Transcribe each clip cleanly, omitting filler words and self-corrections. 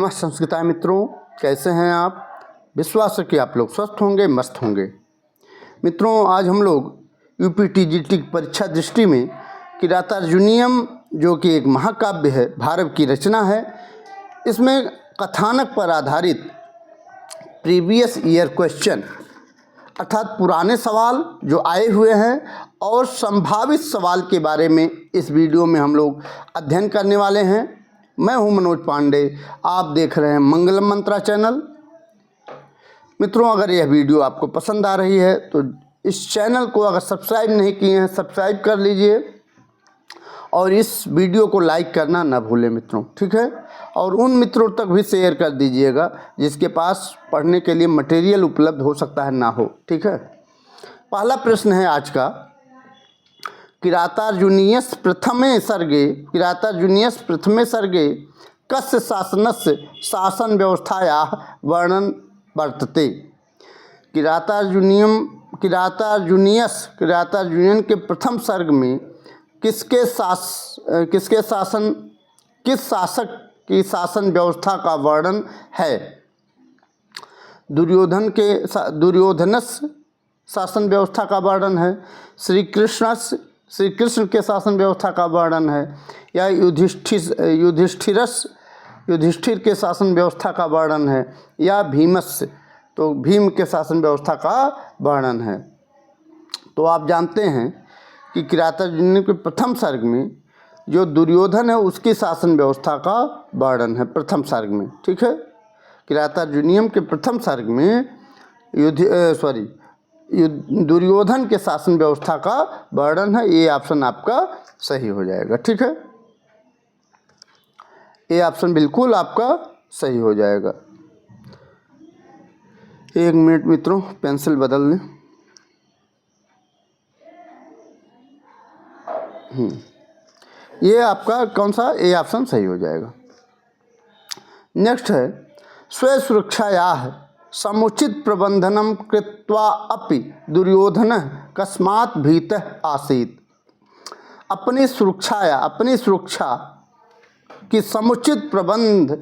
नमस्कार संस्कृताय मित्रों, कैसे हैं आप। विश्वास है कि आप लोग स्वस्थ होंगे, मस्त होंगे। मित्रों, आज हम लोग यूपीटीजीटी परीक्षा दृष्टि में किरातार्जुनीयम, जो कि एक महाकाव्य है, भारत की रचना है, इसमें कथानक पर आधारित प्रीवियस ईयर क्वेश्चन अर्थात पुराने सवाल जो आए हुए हैं और संभावित सवाल के बारे में इस वीडियो में हम लोग अध्ययन करने वाले हैं। मैं हूं मनोज पांडे, आप देख रहे हैं मंगलम मंत्रा चैनल। मित्रों, अगर यह वीडियो आपको पसंद आ रही है तो इस चैनल को अगर सब्सक्राइब नहीं किए हैं, सब्सक्राइब कर लीजिए और इस वीडियो को लाइक करना ना भूलें मित्रों, ठीक है। और उन मित्रों तक भी शेयर कर दीजिएगा जिसके पास पढ़ने के लिए मटेरियल उपलब्ध हो सकता है ना हो, ठीक है। पहला प्रश्न है आज का, किरातार्जुनीयस्य प्रथमे सर्गे कस्य शासनस्य शासन व्यवस्थायाः वर्णन वर्तते। किरातार्जुनीयन के प्रथम सर्ग में किस शासक की शासन व्यवस्था का वर्णन है। दुर्योधनस्य शासन व्यवस्था का वर्णन है, श्री कृष्ण के शासन व्यवस्था का वर्णन है, या युधिष्ठिर के शासन व्यवस्था का वर्णन है, या भीमस्य, तो भीम के शासन व्यवस्था का वर्णन है। तो आप जानते हैं कि किरातार्जुनीय के प्रथम सर्ग में जो दुर्योधन है उसकी शासन व्यवस्था का वर्णन है प्रथम सर्ग में, ठीक है। किरातार्जुनीयम के प्रथम सर्ग में दुर्योधन के शासन व्यवस्था का वर्णन है। ये ऑप्शन आपका सही हो जाएगा, ठीक है। ये ऑप्शन बिल्कुल आपका सही हो जाएगा। एक मिनट मित्रों, पेंसिल बदल लें। ये आपका कौन सा, ए ऑप्शन सही हो जाएगा। नेक्स्ट है, स्व सुरक्षायाः समुचित प्रबंधनम कृत्वा अपि दुर्योधनः कस्मात् भीतः आसीत्। अपनी सुरक्षा की समुचित प्रबंध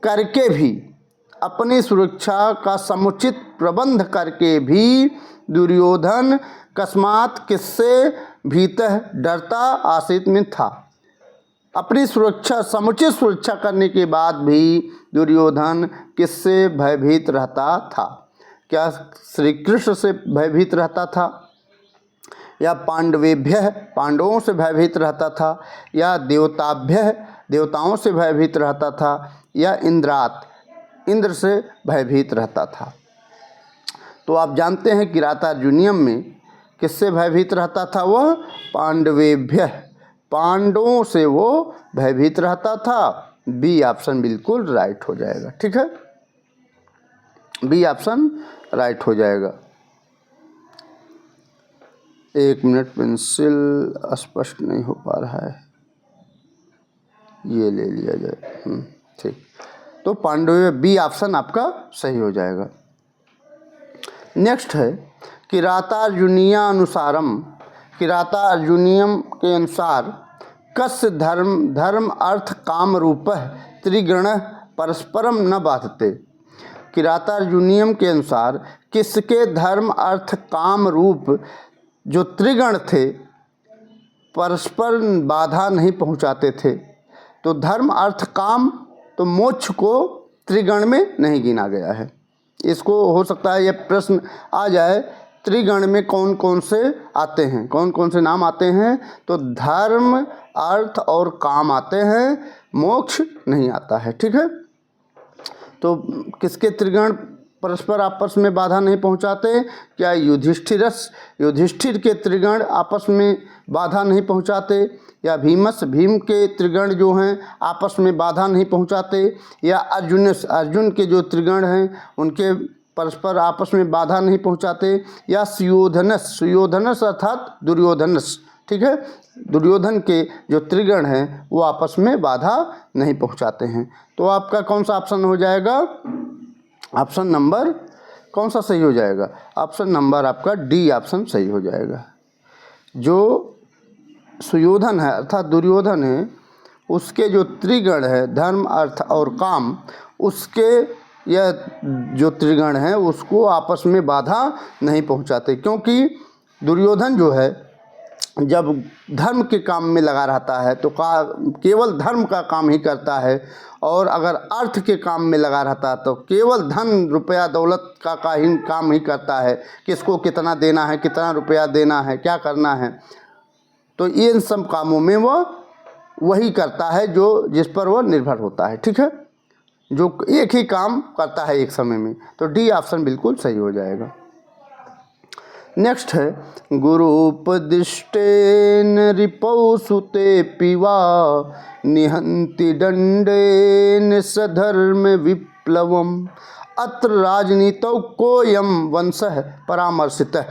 करके भी, अपनी सुरक्षा का समुचित प्रबंध करके भी दुर्योधन कस्मात् किससे भीतः डरता आसीत् में था। अपनी समुचित सुरक्षा करने के बाद भी दुर्योधन किससे भयभीत रहता था। क्या श्री कृष्ण से भयभीत रहता था, या पांडवों से भयभीत रहता था, या देवताओं से भयभीत रहता था, या इंद्र से भयभीत रहता था। तो आप जानते हैं किरातार्जुनीयम में किससे भयभीत रहता था, वह पांडवों से वो भयभीत रहता था। बी ऑप्शन बिल्कुल राइट हो जाएगा, ठीक है। बी ऑप्शन राइट हो जाएगा। एक मिनट, पेंसिल स्पष्ट नहीं हो पा रहा है, ये ले लिया जाए, ठीक। तो पांडव, बी ऑप्शन आपका सही हो जाएगा। नेक्स्ट है, किरातार्जुनीयम के अनुसार कस्य धर्म अर्थ काम रूपः त्रिगणः परस्परम न बाधते। किरातार्जुनीयम के अनुसार किसके धर्म अर्थ काम रूप जो त्रिगण थे परस्पर बाधा नहीं पहुंचाते थे। तो धर्म अर्थ काम, तो मोक्ष को त्रिगण में नहीं गिना गया है। इसको हो सकता है यह प्रश्न आ जाए, त्रिगण में कौन कौन से आते हैं, कौन कौन से नाम आते हैं। तो धर्म, अर्थ और काम आते हैं, मोक्ष नहीं आता है, ठीक है। तो किसके त्रिगण परस्पर आपस में बाधा नहीं पहुंचाते। क्या युधिष्ठिर के त्रिगण आपस में बाधा नहीं पहुंचाते, या भीम के त्रिगण जो हैं आपस में बाधा नहीं पहुंचाते, या अर्जुन के जो त्रिगण हैं उनके परस्पर आपस में बाधा नहीं पहुंचाते, या सुयोधनस अर्थात दुर्योधनस, ठीक है। दुर्योधन के जो त्रिगण हैं वो आपस में बाधा नहीं पहुंचाते हैं। तो आपका कौन सा ऑप्शन हो जाएगा, ऑप्शन नंबर कौन सा सही हो जाएगा। ऑप्शन नंबर आपका डी ऑप्शन सही हो जाएगा। जो सुयोधन है अर्थात दुर्योधन है, उसके जो त्रिगण है धर्म, अर्थ और काम, उसके यह जो त्रिगण हैं उसको आपस में बाधा नहीं पहुंचाते, क्योंकि दुर्योधन जो है जब धर्म के काम में लगा रहता है तो केवल धर्म का काम ही करता है, और अगर अर्थ के काम में लगा रहता है तो केवल धन रुपया दौलत का ही काम ही करता है, किसको कितना देना है, कितना रुपया देना है, क्या करना है। तो इन सब कामों में वह वही करता है जो जिस पर वह निर्भर होता है, ठीक है, जो एक ही काम करता है एक समय में। तो डी ऑप्शन बिल्कुल सही हो जाएगा। नेक्स्ट है गुरुपदिष्टेन रिपौ सुते पिवा निहंति दंडेन सधर्म विप्लवम अत्र राजनीतौ कोयम वंशः परामर्शितः।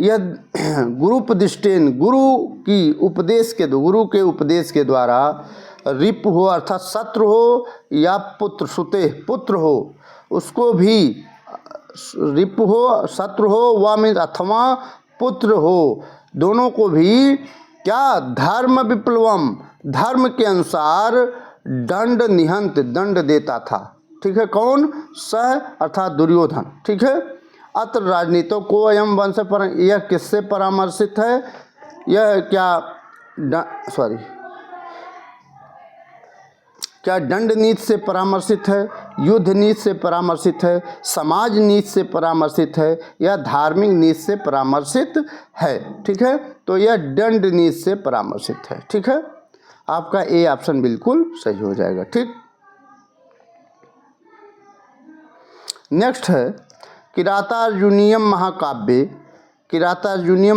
यह गुरुपदिष्टेन गुरु के उपदेश के द्वारा रिप हो अर्थात शत्रु हो या पुत्र सुते पुत्र हो, उसको भी रिप हो शत्रु हो व में अथवा पुत्र हो, दोनों को भी क्या धर्म विप्लवम धर्म के अनुसार दंड निहंत दंड देता था, ठीक है। कौन? सह अर्थात दुर्योधन, ठीक है। अत्र राजनीतों को अयम वंश पर, यह किससे परामर्शित है? यह क्या दंड नीति से परामर्शित है, युद्ध नीति से परामर्शित है, समाज नीति से परामर्शित है, या धार्मिक नीति से परामर्शित है, ठीक है। तो यह दंड नीति से परामर्शित है, ठीक है। आपका ए ऑप्शन बिल्कुल सही हो जाएगा, ठीक। नेक्स्ट है किरातार्जुनीयम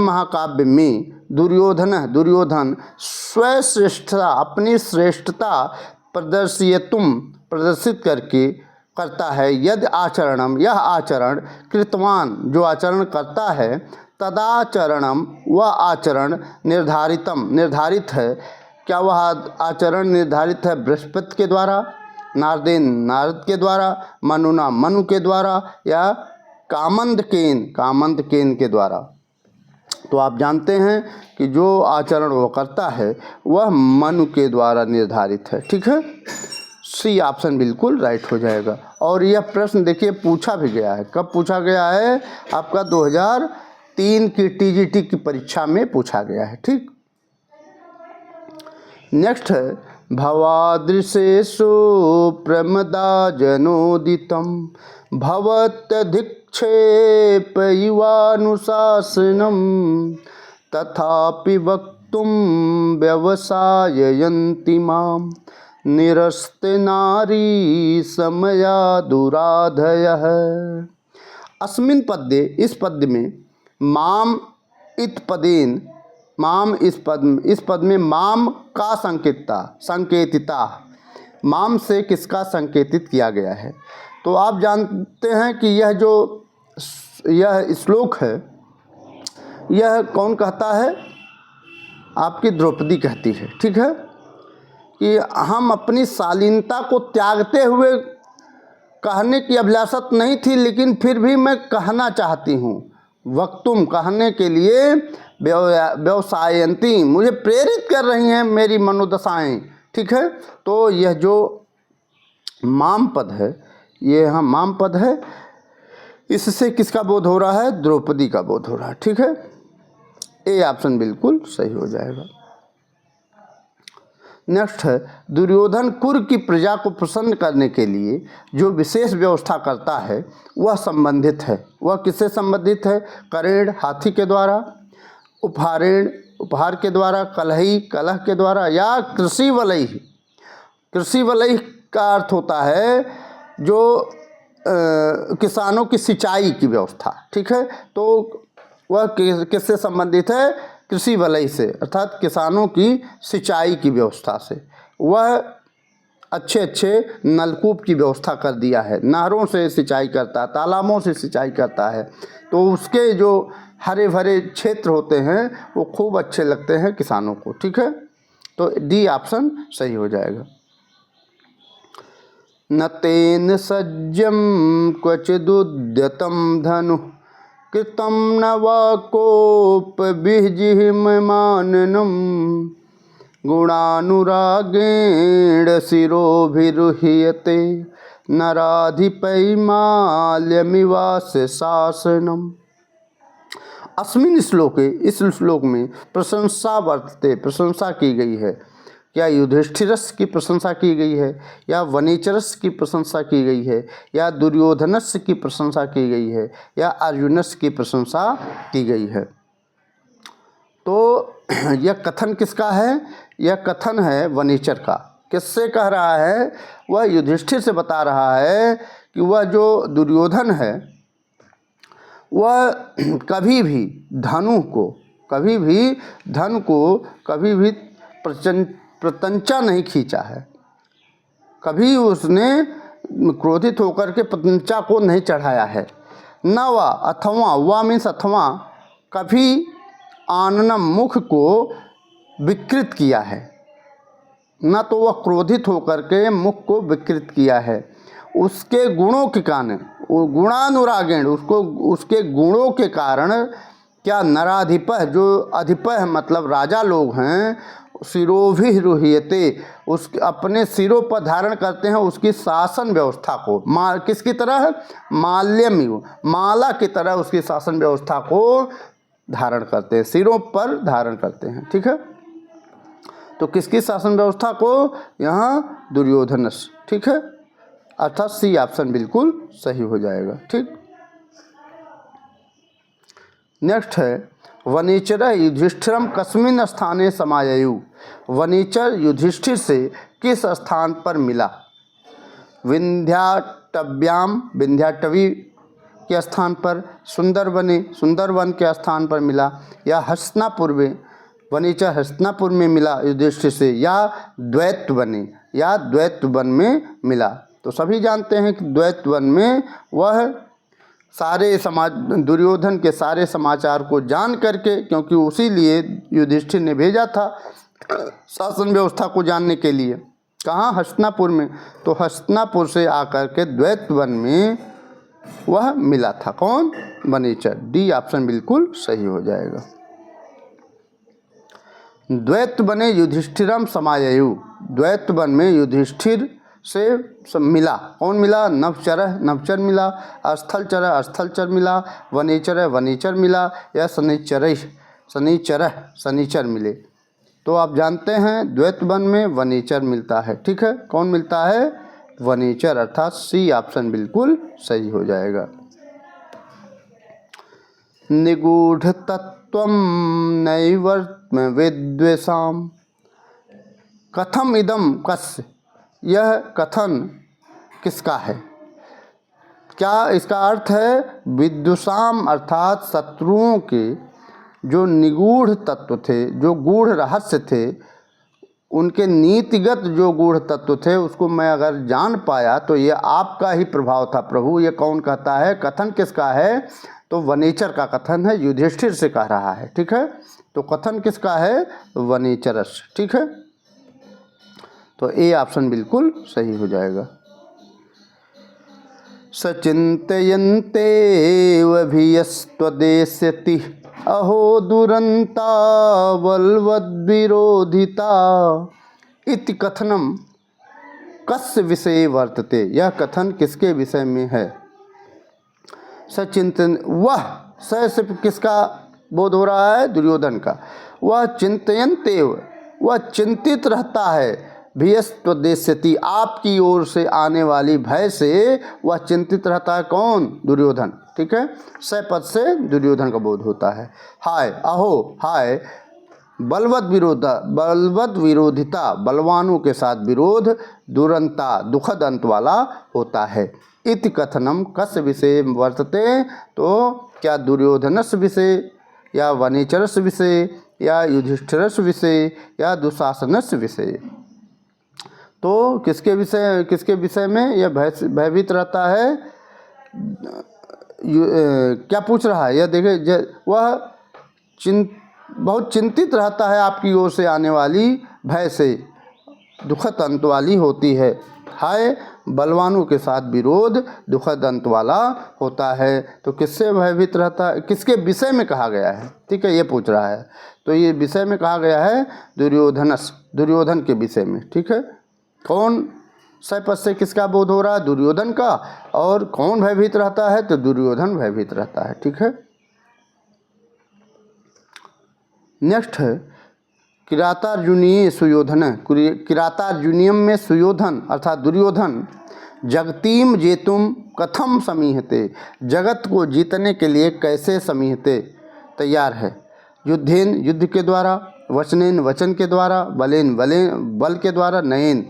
महाकाव्य में दुर्योधन स्वश्रेष्ठता अपनी श्रेष्ठता प्रदर्शित करता है। यदि यह आचरण कृतवान जो आचरण करता है, तदाचरणम वह आचरण निर्धारित है। क्या वह आचरण निर्धारित है? बृहस्पति के द्वारा, नारद के द्वारा, मनु के द्वारा, या कामंदकेन के द्वारा। तो आप जानते हैं कि जो आचरण वो करता है वह मनु के द्वारा निर्धारित है, ठीक है। सी ऑप्शन बिल्कुल राइट हो जाएगा। और यह प्रश्न देखिए पूछा भी गया है। कब पूछा गया है? आपका 2003 की टीजीटी की परीक्षा में पूछा गया है, ठीक। नेक्स्ट है भवादृशेषु प्रमदा जनोदितम भवत्यधिक्षेपयुवानुशासनम तथापि वक्तुम व्यवसाययन्ति माम निरस्ते नारी समया दुराधयः। अस्मिन् पद्ये इस पद्य में माम इस पद में माम का संकेतिता माम से किसका संकेतित किया गया है? तो आप जानते हैं कि यह श्लोक है, यह कौन कहता है? आपकी द्रौपदी कहती है, ठीक है, कि हम अपनी शालीनता को त्यागते हुए कहने की अभिलाषा नहीं थी, लेकिन फिर भी मैं कहना चाहती हूँ। वक्तुम कहने के लिए, व्यवसायंती मुझे प्रेरित कर रही हैं मेरी मनोदशाएं, ठीक है। तो यह जो माम पद है, ये यहाँ माम पद है, इससे किसका बोध हो रहा है? द्रौपदी का बोध हो रहा है, ठीक है। ए ऑप्शन बिल्कुल सही हो जाएगा। नेक्स्ट है दुर्योधन कुरु की प्रजा को प्रसन्न करने के लिए जो विशेष व्यवस्था करता है वह संबंधित है। वह किससे संबंधित है? करेण हाथी के द्वारा, उपहार के द्वारा, कलह के द्वारा, या कृषि वलय का अर्थ होता है जो किसानों की सिंचाई की व्यवस्था, ठीक है। तो वह किससे संबंधित है? कृषि वलय से, अर्थात किसानों की सिंचाई की व्यवस्था से। वह अच्छे नलकूप की व्यवस्था कर दिया है, नहरों से सिंचाई करता है, तालाबों से सिंचाई करता है। तो उसके जो हरे भरे क्षेत्र होते हैं वो खूब अच्छे लगते हैं किसानों को, ठीक है। तो डी ऑप्शन सही हो जाएगा। न तेन सज्जम क्वचिदुद्यतम धनु कृतम न वा कोप विजिहिम माननम गुणानुरागेण शिरोभिरुह्यते नराधिपैमाल्यमिवास्य शासनम्। अस्मिन् श्लोके, इस श्लोक में प्रशंसा वर्तते, प्रशंसा की गई है। क्या युधिष्ठिरस की प्रशंसा की गई है, या वनेचरस की प्रशंसा की गई है, या दुर्योधनस की प्रशंसा की गई है, या अर्जुनस की प्रशंसा की गई है। तो यह कथन किसका है? यह कथन है वनेचर का। किससे कह रहा है? वह युधिष्ठिर से बता रहा है कि वह जो दुर्योधन है वह कभी भी धन को कभी भी प्रतंचा नहीं खींचा है। कभी उसने क्रोधित होकर के प्रतंचा को नहीं चढ़ाया है। न व मीन्स अथवा कभी आननम मुख को विकृत किया है। न तो वह क्रोधित होकर के मुख को विकृत किया है। उसके गुणों के कारण, गुणानुरागेण, उसके गुणों के कारण क्या नराधिपः, जो अधिपः मतलब राजा लोग हैं, शिरोभिरुह्यते, उस अपने सिरों पर धारण करते हैं उसकी शासन व्यवस्था को। किसकी तरह? माल्यम, माला की तरह उसकी शासन व्यवस्था को धारण करते हैं, सिरों पर धारण करते हैं। ठीक है, तो किसकी शासन व्यवस्था को? यहाँ दुर्योधनस। ठीक है, अर्थात सी ऑप्शन बिल्कुल सही हो जाएगा। ठीक, नेक्स्ट है वनेचर युधिष्ठिरम कस्मिन् स्थाने समाययु। वनेचर युधिष्ठिर से किस स्थान पर मिला? विंध्याटव्याम, विंध्याटवी के स्थान पर, सुंदरवने, सुंदरवन के स्थान पर मिला, या हस्तिनापुर में, वनेचर हस्तिनापुर में मिला युधिष्ठिर से, या द्वैतवने, या द्वैतवन में मिला। तो सभी जानते हैं कि द्वैतवन में वह सारे दुर्योधन के सारे समाचार को जान करके, क्योंकि उसी लिए युधिष्ठिर ने भेजा था शासन व्यवस्था को जानने के लिए। कहाँ? हस्तिनापुर में। तो हस्तिनापुर से आकर के द्वैतवन में वह मिला था। कौन? वनेचर। डी ऑप्शन बिल्कुल सही हो जाएगा। द्वैतवने युधिष्ठिरम समाययु। द्वैतवन में युधिष्ठिर से मिला। कौन मिला? नवचर मिला, स्थलचर मिला, वनेचर मिला, या शनिचर मिले। तो आप जानते हैं द्वैतवन में वनेचर मिलता है। ठीक है, कौन मिलता है? वनेचर, अर्थात सी ऑप्शन बिल्कुल सही हो जाएगा। निगूढ़ तत्वम नैवर्त्म विद्वेषाम कथम इदम कस्य। यह कथन किसका है? क्या इसका अर्थ है विद्वेषाम, अर्थात शत्रुओं के जो निगूढ़ तत्व थे, जो गूढ़ रहस्य थे, उनके नीतिगत जो गूढ़ तत्व थे उसको मैं अगर जान पाया तो ये आपका ही प्रभाव था प्रभु। ये कौन कहता है? कथन किसका है? तो वनेचर का कथन है, युधिष्ठिर से कह रहा है। ठीक है, तो कथन किसका है? वनेचरस। ठीक है, तो ए ऑप्शन बिल्कुल सही हो जाएगा। सचिंतयन्तेऽभियस्त्वदेस्यति अहो दुरंता बलवद्विरोधिता इति कथनम कस्य विषये वर्तते। यह कथन किसके विषय में है? सचिंतन, वह से किसका बोध हो रहा है? दुर्योधन का। वह चिंतयन्तेव, वह चिंतित रहता है, भियस्त्वदेस्यति, आपकी ओर से आने वाली भय से वह चिंतित रहता है। कौन? दुर्योधन। ठीक है, स पद से दुर्योधन का बोध होता है। हाय, अहो, हाय, बलवद विरोधिता, बलवानों के साथ विरोध, दुरंता, दुखद अंत वाला होता है। इति कथनम कस्य विषय वर्तते। तो क्या दुर्योधनस विषय, या वनेचरस विषय, या युधिष्ठिरस विषय, या दुशासनस विषय? तो किसके विषय में यह भयभीत रहता है? क्या पूछ रहा है? यह देखे, वह बहुत चिंतित रहता है आपकी ओर से आने वाली भय से, दुखद अंत वाली होती है। हाय बलवानों के साथ विरोध दुखद अंत वाला होता है। तो किससे भयभीत रहता है, किसके विषय में कहा गया है, ठीक है, ये पूछ रहा है। तो ये विषय में कहा गया है दुर्योधन के विषय में, ठीक है। कौन सय पद से किसका बोध हो रहा है, दुर्योधन का। और कौन भयभीत रहता है, तो दुर्योधन भयभीत रहता है, ठीक है। नेक्स्ट है किरातार्जुनीय सुयोधन। किरातार्जुनियम में सुयोधन अर्थात दुर्योधन जगतीम जेतुम कथम समीहते, जगत को जीतने के लिए कैसे समीहते तैयार है। युद्धेन युद्ध के द्वारा, वचनेन वचन के द्वारा, बलेन बल के द्वारा, नयेन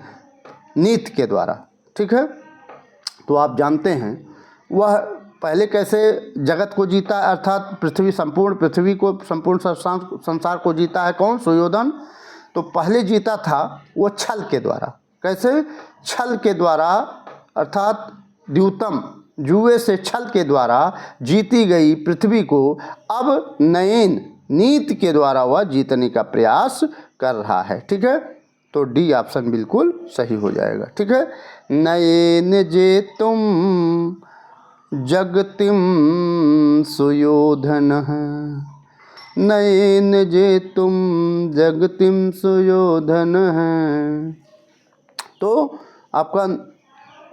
नीति के द्वारा, ठीक है। तो आप जानते हैं वह पहले कैसे जगत को जीता, अर्थात संपूर्ण पृथ्वी को, संपूर्ण संसार को जीता है। कौन, सुयोधन। तो पहले जीता था वो छल के द्वारा। कैसे, छल के द्वारा, अर्थात द्यूतम जुए से छल के द्वारा जीती गई पृथ्वी को अब नयन नीति के द्वारा वह जीतने का प्रयास कर रहा है, ठीक है। तो डी ऑप्शन बिल्कुल सही हो जाएगा, ठीक है। नयन जे तुम जगतिम सुयोधन, नयन जे तुम जगतिम सुयोधन है। तो आपका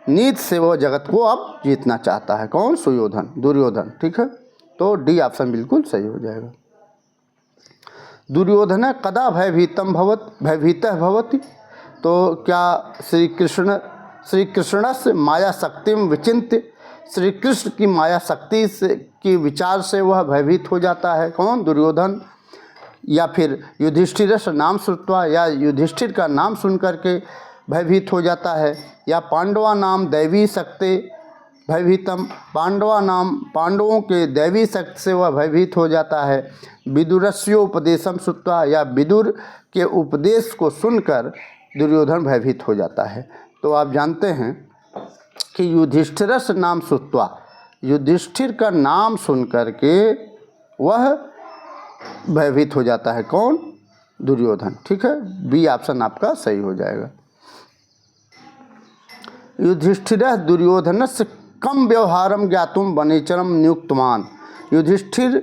नीति से वो जगत को अब जीतना चाहता है। कौन, सुयोधन, दुर्योधन, ठीक है। तो डी ऑप्शन बिल्कुल सही हो जाएगा। दुर्योधन कदा भयभीतः भवति। तो क्या श्री कृष्ण से माया शक्ति में विचिन्त्य, श्री कृष्ण की माया शक्ति से की विचार से वह भयभीत हो जाता है। कौन, दुर्योधन। या फिर युधिष्ठिर नाम श्रुत्वा, या युधिष्ठिर का नाम सुन करके भयभीत हो जाता है। या पांडवा नाम दैवी शक्ति भयभीतम, पांडवों के दैवी शक्ति से वह भयभीत हो जाता है। विदुरस्योपदेशम श्रुत्वा, या विदुर के उपदेश को सुनकर दुर्योधन भयभीत हो जाता है। तो आप जानते हैं कि युधिष्ठिरस नाम श्रुत्वा, युधिष्ठिर का नाम सुन करके वह भयभीत हो जाता है। कौन, दुर्योधन, ठीक है। बी ऑप्शन आपका सही हो जाएगा। युधिष्ठिरः दुर्योधनस्य कम व्यवहारम ज्ञातुम वनेचरम नियुक्तवान। युधिष्ठिर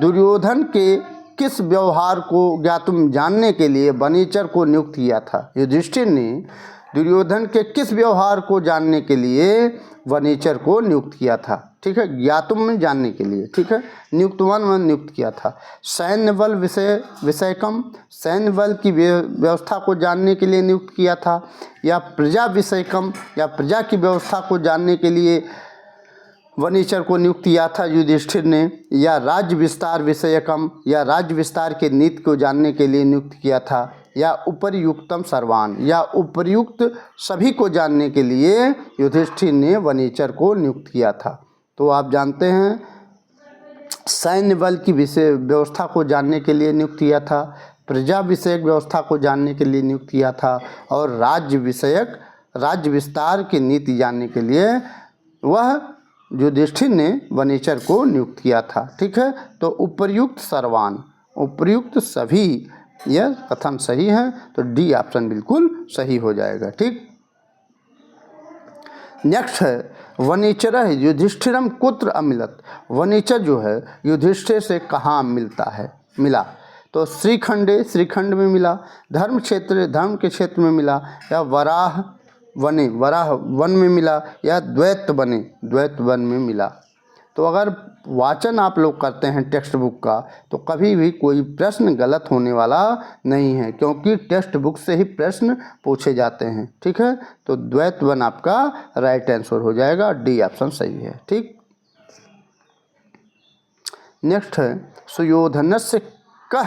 दुर्योधन के किस व्यवहार को ज्ञातुम जानने के लिए वनेचर को नियुक्त किया था। युधिष्ठिर ने दुर्योधन के किस व्यवहार को जानने के लिए वनेचर को नियुक्त किया था, ठीक है। ज्ञातुम में जानने के लिए, ठीक है। नियुक्तवान में नियुक्त किया था। सैन्य बल विषयकम, सैन्य बल की व्यवस्था को जानने के लिए नियुक्त किया था। या प्रजा विषयकम, या प्रजा की व्यवस्था को जानने के लिए वनेचर को नियुक्त किया था युधिष्ठिर ने। या राज्य विस्तार विषयकम, या राज्य विस्तार के नीति को जानने के लिए नियुक्त किया था। या उपर्युक्तम सर्वान, या उपर्युक्त सभी को जानने के लिए युधिष्ठिर ने वनेचर को नियुक्त किया था। तो आप जानते हैं सैन्य बल की व्यवस्था को जानने के लिए नियुक्त किया था, प्रजा विषयक व्यवस्था को जानने के लिए नियुक्त किया था, और राज्य विस्तार की नीति जानने के लिए वह युधिष्ठिर ने वनेचर को नियुक्त किया था, ठीक है। तो उपर्युक्त सर्वान, उपर्युक्त सभी, यह कथन सही है। तो डी ऑप्शन बिल्कुल सही हो जाएगा, ठीक। नेक्स्ट है वनेचर युधिष्ठिरम कुत्र अमिलत। वनेचर जो है युधिष्ठिर से कहाँ मिला। तो श्रीखंड में मिला, धर्म के क्षेत्र में मिला, या वराह वन में मिला, या द्वैत वन में मिला। तो अगर वाचन आप लोग करते हैं टेक्स्ट बुक का, तो कभी भी कोई प्रश्न गलत होने वाला नहीं है, क्योंकि टेक्स्ट बुक से ही प्रश्न पूछे जाते हैं, ठीक है। तो द्वैत वन आपका राइट आंसर हो जाएगा, डी ऑप्शन सही है, ठीक। नेक्स्ट है सुयोधनस्य कह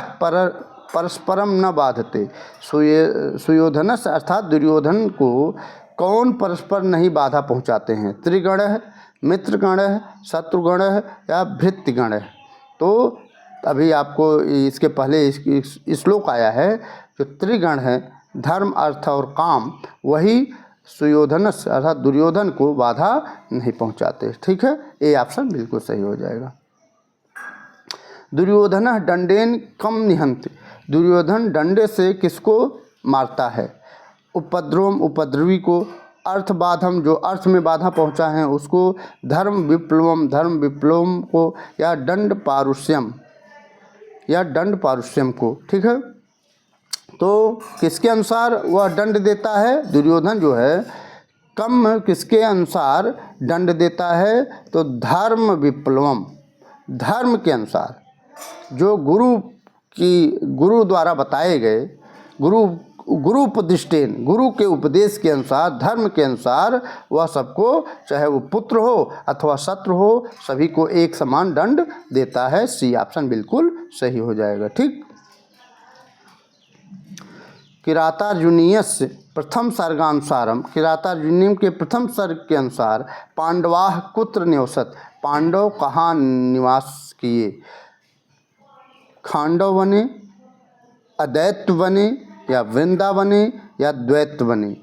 परस्परम न बाधते। सुयोधनस्य अर्थात दुर्योधन को कौन परस्पर नहीं बाधा पहुँचाते हैं। त्रिगण है, मित्रगण है, शत्रुगण है, या भृत्यगण है। तो अभी आपको इसके पहले श्लोक आया है जो त्रिगण है, धर्म अर्थ और काम, वही सुयोधन अर्थात दुर्योधन को बाधा नहीं पहुंचाते, ठीक है। ए ऑप्शन बिल्कुल सही हो जाएगा। दुर्योधन दंडेन कम निहंति। दुर्योधन डंडे से किसको मारता है। उपद्रवम उपद्रवी को, अर्थबाधम जो अर्थ में बाधा पहुंचा है उसको, धर्म विप्लवम को, या दंड पारुष्यम को। ठीक है, तो किसके अनुसार वह दंड देता है? दुर्योधन जो है कम किसके अनुसार दंड देता है? तो धर्म विप्लवम, धर्म के अनुसार, जो गुरु द्वारा बताए गए, गुरु उपदिष्टेन, गुरु के उपदेश के अनुसार, धर्म के अनुसार वह सबको, चाहे वो पुत्र हो अथवा शत्रु हो, सभी को एक समान दंड देता है। सी ऑप्शन बिल्कुल सही हो जाएगा। ठीक, किरातार्जुनीयस्य प्रथम सर्गानुसारम, किरातार्जुनीयम के प्रथम सर्ग के अनुसार, पांडवाः कुत्र निवसत, पांडव कहाँ निवास किए? खांडव वने, अदैत्य वने, या वृंदावने, या द्वैत वने।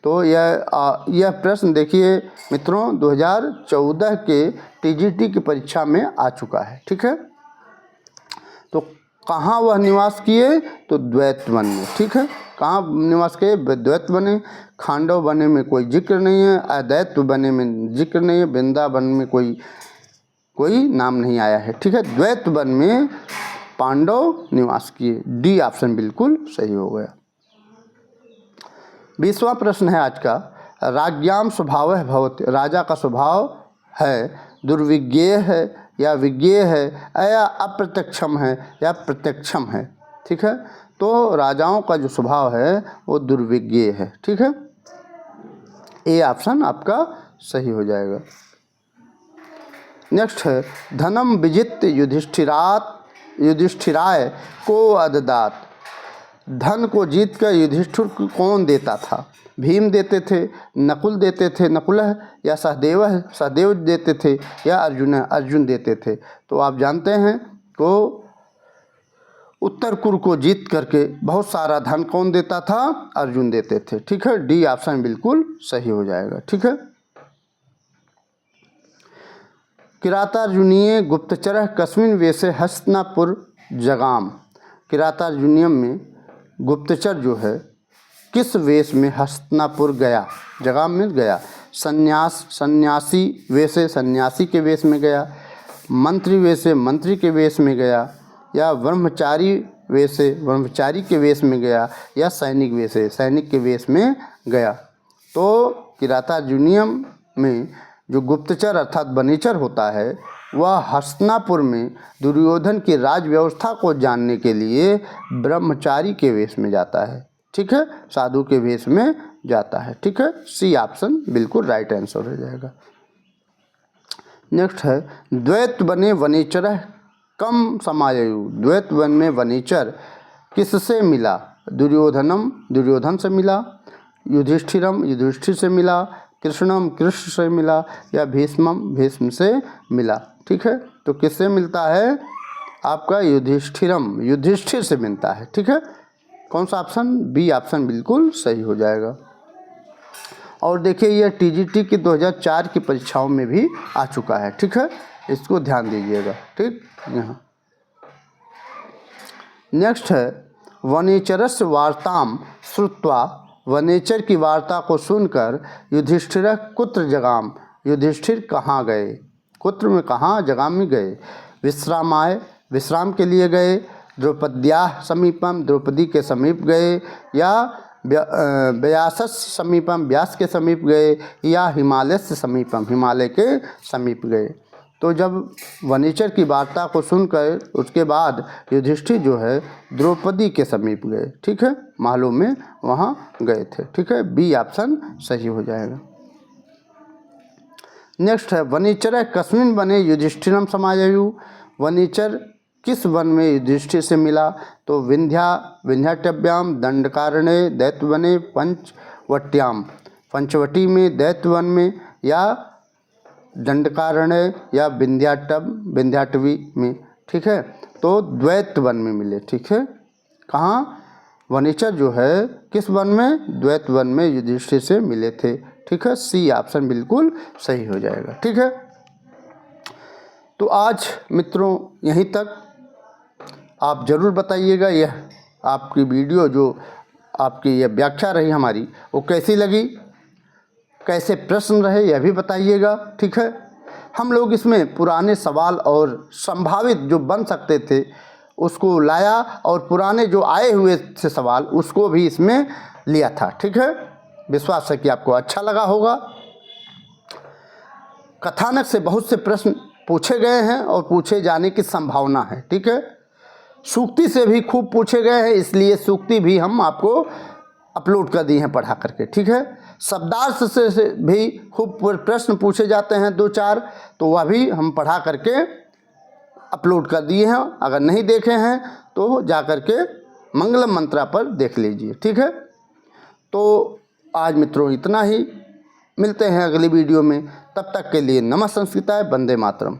तो यह प्रश्न देखिए मित्रों 2014 के टीजीटी की परीक्षा में आ चुका है। ठीक है, तो कहाँ वह निवास किए? तो द्वैत वन में। ठीक है, कहाँ निवास किए? द्वैत वने। खांडव वने में कोई जिक्र नहीं है, अदैत्य वने में जिक्र नहीं है, वृंदावन में कोई नाम नहीं आया है। ठीक है, द्वैत वन में पांडव निवास किए। डी ऑप्शन बिल्कुल सही हो गया। 20वां प्रश्न है आज का, राज्ञाम स्वभावः भवति, राजा का स्वभाव है दुर्विज्ञेय है या विज्ञेय है, या अप्रत्यक्षम है या प्रत्यक्षम है। ठीक है, तो राजाओं का जो स्वभाव है वो दुर्विज्ञेय है। ठीक है, ए ऑप्शन आपका सही हो जाएगा। नेक्स्ट है, धनम विजित्य युधिष्ठिराय को अददात, धन को जीतकर युधिष्ठिर को कौन देता था? भीम देते थे, नकुल देते थे, नकुलः, या सहदेव देते थे, या अर्जुन देते थे। तो आप जानते हैं को उत्तर कुरु को जीत करके बहुत सारा धन कौन देता था? अर्जुन देते थे। ठीक है, डी ऑप्शन बिल्कुल सही हो जाएगा। ठीक है, किरातार्जुनीय गुप्तचर कस्मिन् वेशे हस्तिनापुर जगाम, किरातार्जुनीयम में गुप्तचर जो है किस वेश में हस्तिनापुर गया? जगाम में गया। सन्यासी वेशे, सन्यासी के वेश में गया, मंत्री वेशे, मंत्री के वेश में गया, या ब्रह्मचारी वेशे, ब्रह्मचारी के वेश में गया, या सैनिक वेशे, सैनिक के वेश में गया। तो किरातार्जुनीयम में जो गुप्तचर अर्थात वनीचर होता है वह हस्तिनापुर में दुर्योधन की राज व्यवस्था को जानने के लिए ब्रह्मचारी के वेश में जाता है। ठीक है, साधु के वेश में जाता है। ठीक है, सी ऑप्शन बिल्कुल राइट आंसर हो जाएगा। नेक्स्ट है, द्वैत वने वनीचर कम समाययु, द्वैत वन में वनीचर किससे मिला? दुर्योधन से मिला, युधिष्ठिर से मिला, कृष्ण से मिला, या भीष्म से मिला। ठीक है, तो किससे मिलता है? आपका युधिष्ठिर से मिलता है। ठीक है, कौन सा ऑप्शन? बी ऑप्शन बिल्कुल सही हो जाएगा। और देखिए यह टीजीटी की 2004 की परीक्षाओं में भी आ चुका है। ठीक है, इसको ध्यान दीजिएगा। ठीक, यहाँ नेक्स्ट है, वनेचरस्य वार्ताम श्रुत्वा, वनेचर की वार्ता को सुनकर युधिष्ठिर कुत्र जगाम, युधिष्ठिर कहाँ गए? कुत्र में कहाँ? जगाम में गए। विश्रामाय, विश्राम के लिए गए, द्रौपद्याः समीपम, द्रौपदी के समीप गए, या व्यासस् समीपम, व्यास के समीप गए, या हिमालयस्य समीपम, हिमालय के समीप गए। तो जब वनीचर की वार्ता को सुनकर उसके बाद युधिष्ठिर जो है द्रौपदी के समीप गए। ठीक है, महलों में वहाँ गए थे। ठीक है, बी ऑप्शन सही हो जाएगा। नेक्स्ट है, वनीचर कस्मिन् वने युधिष्ठिरम समाययु, वनीचर किस वन में युधिष्ठिर से मिला? तो विंध्याटव्याम, दंडकारण्ये, दैत्यवने, पंचवट्याम, पंचवटी में, दैत्यवन में, या दंडकारण्य, या विंध्याटवी में। ठीक है, तो द्वैत वन में मिले। ठीक है, कहाँ? वनीचर जो है किस वन में? द्वैत वन में युधिष्ठिर से मिले थे। ठीक है, सी ऑप्शन बिल्कुल सही हो जाएगा। ठीक है, तो आज मित्रों यहीं तक। आप ज़रूर बताइएगा यह आपकी वीडियो जो आपकी ये व्याख्या रही हमारी वो कैसी लगी, कैसे प्रश्न रहे यह भी बताइएगा। ठीक है, हम लोग इसमें पुराने सवाल और संभावित जो बन सकते थे उसको लाया और पुराने जो आए हुए थे सवाल उसको भी इसमें लिया था। ठीक है, विश्वास है कि आपको अच्छा लगा होगा। कथानक से बहुत से प्रश्न पूछे गए हैं और पूछे जाने की संभावना है। ठीक है, सूक्ति से भी खूब पूछे गए हैं, इसलिए सूक्ति भी हम आपको अपलोड कर दिए हैं पढ़ा करके। ठीक है, शब्दार्थ से भी खूब प्रश्न पूछे जाते हैं 2-4, तो वह भी हम पढ़ा करके अपलोड कर दिए हैं। अगर नहीं देखे हैं तो जा करके मंगलम मंत्रा पर देख लीजिए। ठीक है, तो आज मित्रों इतना ही, मिलते हैं अगली वीडियो में। तब तक के लिए नमः संस्कृताय, वंदे मातरम।